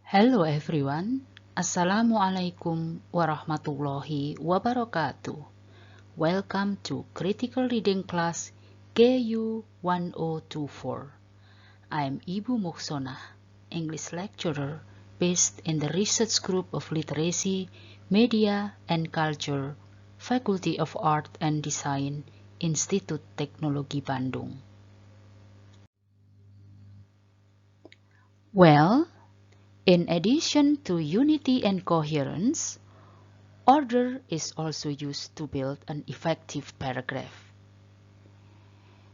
Hello everyone. Assalamualaikum warahmatullahi wabarakatuh. Welcome to Critical Reading Class KU 1024. I'm Ibu Muksona, English lecturer based in the Research Group of Literacy, Media and Culture, Faculty of Art and Design, Institut Teknologi Bandung. Well, in addition to unity and coherence, order is also used to build an effective paragraph.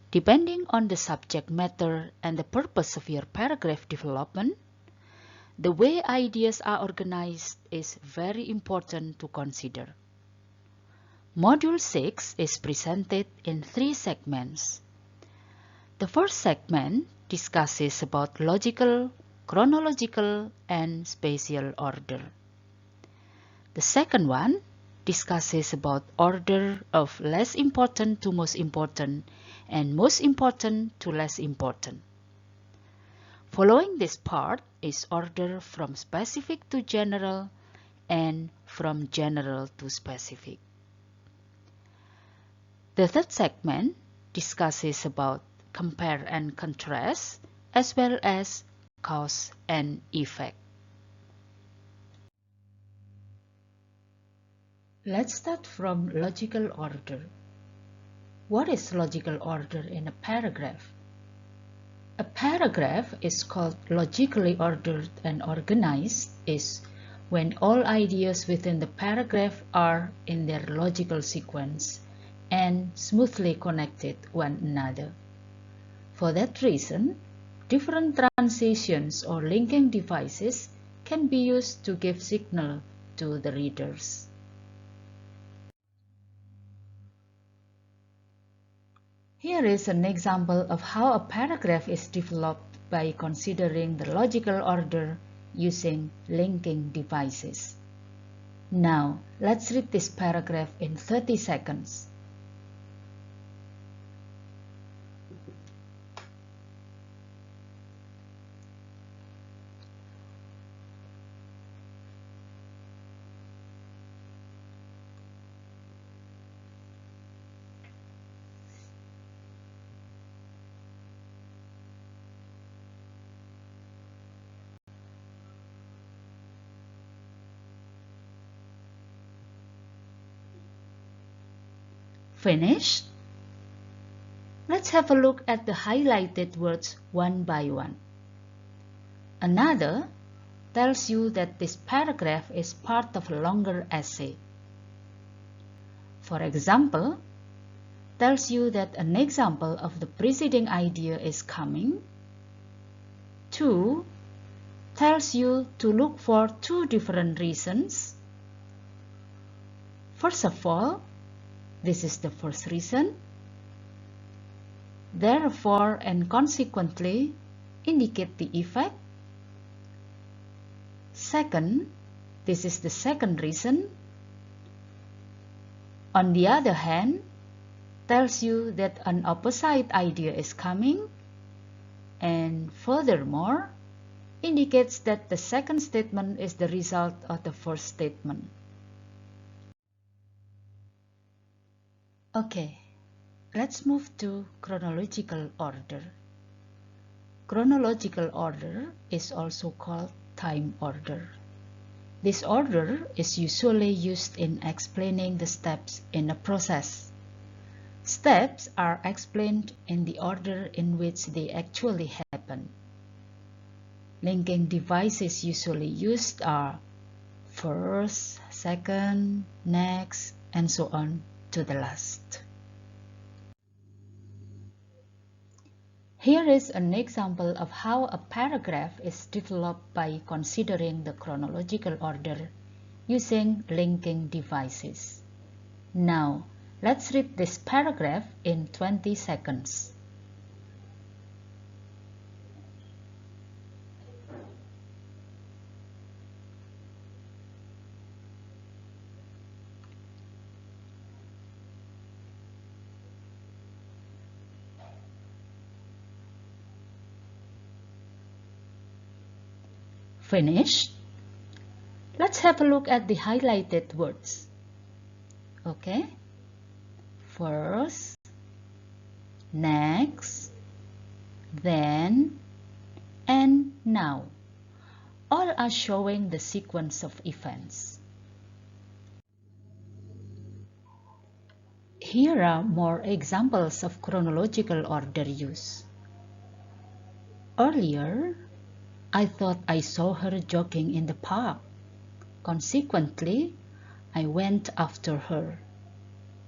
Depending on the subject matter and the purpose of your paragraph development, the way ideas are organized is very important to consider. Module 6 is presented in 3 segments. The first segment discusses about logical, chronological, and spatial order. The second one discusses about order of less important to most important and most important to less important. Following this part is order from specific to general and from general to specific. The third segment discusses about compare and contrast as well as cause and effect. Let's start from logical order. What is logical order in a paragraph? A paragraph is called logically ordered and organized is when all ideas within the paragraph are in their logical sequence and smoothly connected one another. For that reason, different transitions or linking devices can be used to give signal to the readers. Here is an example of how a paragraph is developed by considering the logical order using linking devices. Now, let's read this paragraph in 30 seconds. Finished? Let's have a look at the highlighted words one by one. Another tells you that this paragraph is part of a longer essay. For example, tells you that an example of the preceding idea is coming. 2 tells you to look for 2 different reasons. First of all, this is the first reason. Therefore and consequently indicate the effect. Second, this is the second reason. On the other hand, tells you that an opposite idea is coming, and furthermore, indicates that the second statement is the result of the first statement. Okay, let's move to chronological order. Chronological order is also called time order. This order is usually used in explaining the steps in a process. Steps are explained in the order in which they actually happen. Linking devices usually used are first, second, next, and so on to the last. Here is an example of how a paragraph is developed by considering the chronological order using linking devices. Now, let's read this paragraph in 20 seconds. Finished? Let's have a look at the highlighted words. Okay? First, next, then, and now. All are showing the sequence of events. Here are more examples of chronological order use. Earlier, I thought I saw her jogging in the park. Consequently, I went after her.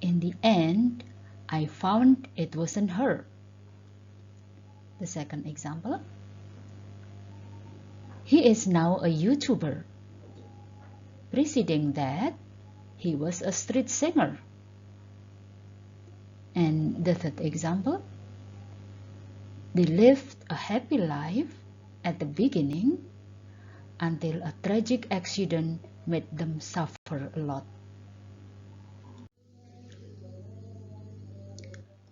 In the end, I found it wasn't her. The second example. He is now a YouTuber. Preceding that, he was a street singer. And the third example. They lived a happy life at the beginning until a tragic accident made them suffer a lot.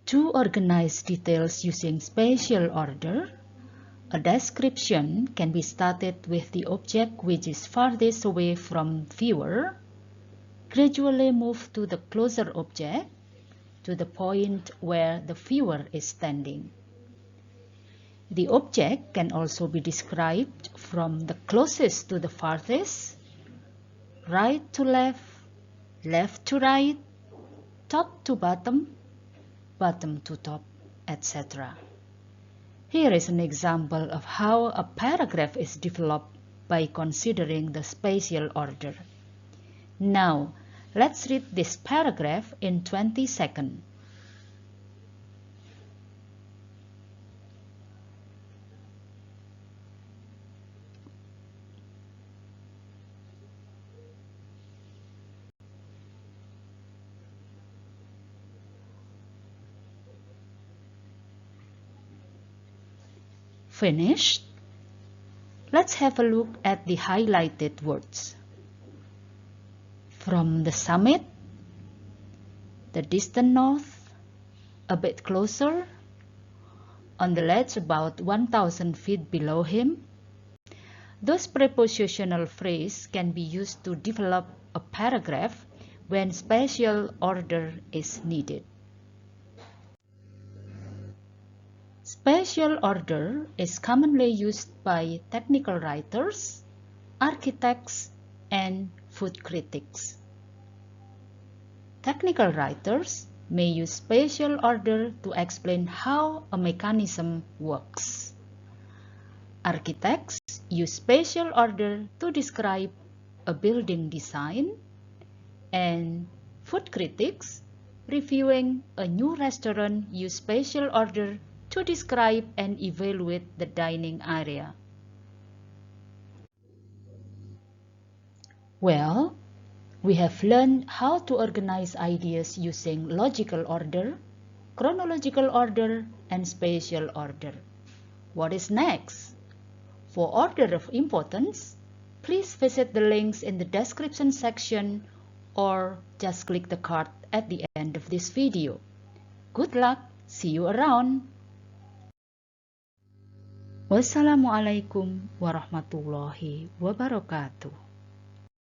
To organize details using spatial order, a description can be started with the object which is farthest away from viewer, gradually move to the closer object, to the point where the viewer is standing. The object can also be described from the closest to the farthest, right to left, left to right, top to bottom, bottom to top, etc. Here is an example of how a paragraph is developed by considering the spatial order. Now, let's read this paragraph in 20 seconds. Finished? Let's have a look at the highlighted words. From the summit, the distant north, a bit closer, on the ledge about 1,000 feet below him. Those prepositional phrases can be used to develop a paragraph when spatial order is needed. Spatial order is commonly used by technical writers, architects, and food critics. Technical writers may use spatial order to explain how a mechanism works. Architects use spatial order to describe a building design, and food critics reviewing a new restaurant use spatial order to describe and evaluate the dining area. Well, we have learned how to organize ideas using logical order, chronological order, and spatial order. What is next? For order of importance, please visit the links in the description section or just click the card at the end of this video. Good luck! See you around! Wassalamualaikum warahmatullahi wabarakatuh.